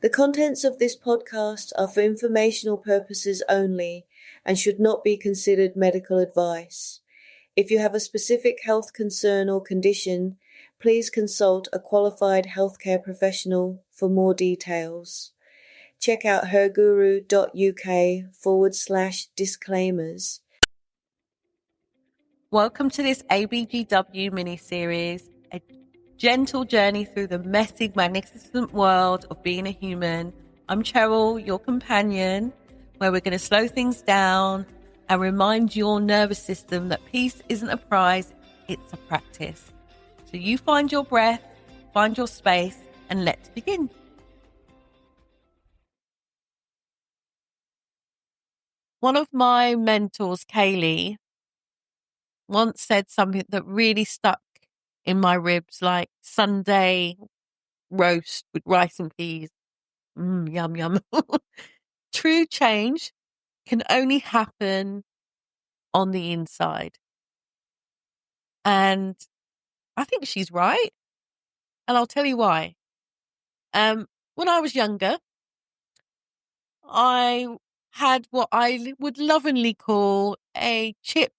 The contents of this podcast are for informational purposes only and should not be considered medical advice. If you have a specific health concern or condition, please consult a qualified healthcare professional for more details. Check out herguru.uk/disclaimers. Welcome to this ABGW miniseries, a gentle journey through the messy, magnificent world of being a human. I'm Cheryl, your companion, where we're going to slow things down and remind your nervous system that peace isn't a prize, it's a practice. So you find your breath, find your space, and let's begin. One of my mentors, Kaylee, once said something that really stuck in my ribs, like Sunday roast with rice and peas. Yum, yum. True change can only happen on the inside. And I think she's right. And I'll tell you why. When I was younger, I had what I would lovingly call a chip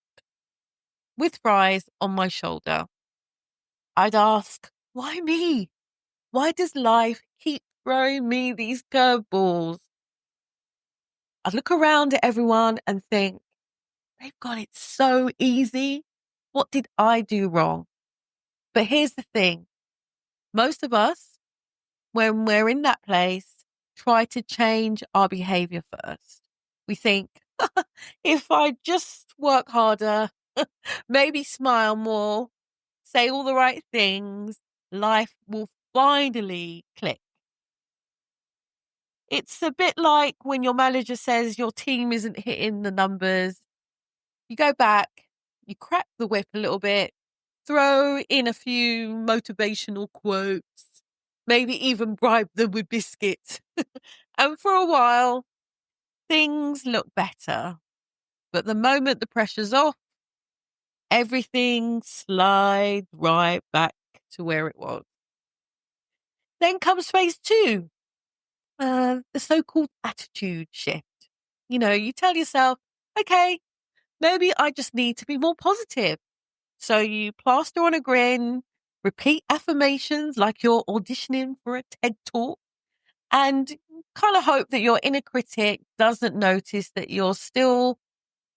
with fries on my shoulder. I'd ask, why me? Why does life keep throwing me these curveballs? I'd look around at everyone and think, they've got it so easy. What did I do wrong? But here's the thing. Most of us, when we're in that place, try to change our behaviour first. We think, if I just work harder, maybe smile more, say all the right things, life will finally click. It's a bit like when your manager says your team isn't hitting the numbers. You go back, you crack the whip a little bit, throw in a few motivational quotes, maybe even bribe them with biscuits. And for a while, things look better. But the moment the pressure's off, everything slides right back to where it was. Then comes phase 2, the so-called attitude shift. You tell yourself, okay, maybe I just need to be more positive. So you plaster on a grin, repeat affirmations like you're auditioning for a TED Talk, and kind of hope that your inner critic doesn't notice that you're still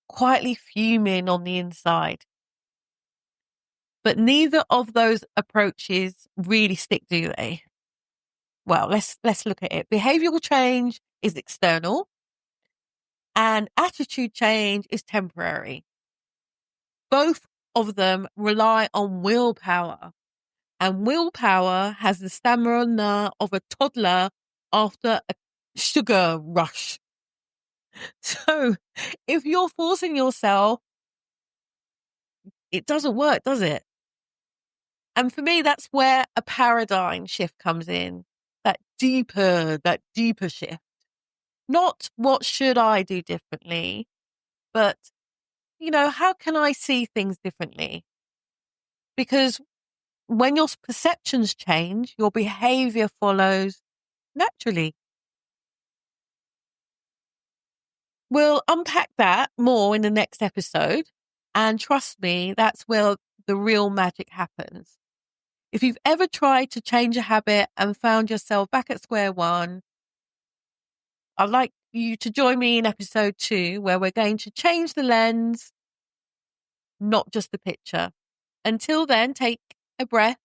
quietly fuming on the inside. But neither of those approaches really stick, do they? Well, let's look at it. Behavioural change is external and attitude change is temporary. Both of them rely on willpower, and willpower has the stamina of a toddler after a sugar rush. So if you're forcing yourself, it doesn't work, does it? And for me, that's where a paradigm shift comes in, that deeper shift. Not what should I do differently, but, how can I see things differently? Because when your perceptions change, your behavior follows naturally. We'll unpack that more in the next episode. And trust me, that's where the real magic happens. If you've ever tried to change a habit and found yourself back at square one, I'd like you to join me in episode 2, where we're going to change the lens, not just the picture. Until then, take a breath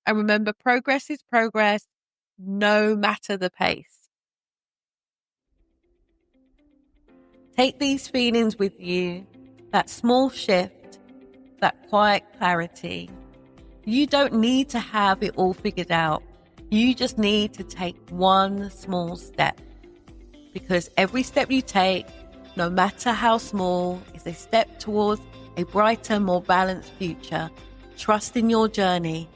and remember, progress is progress, no matter the pace. Take these feelings with you, that small shift, that quiet clarity. You don't need to have it all figured out. You just need to take one small step. Because every step you take, no matter how small, is a step towards a brighter, more balanced future. Trust in your journey.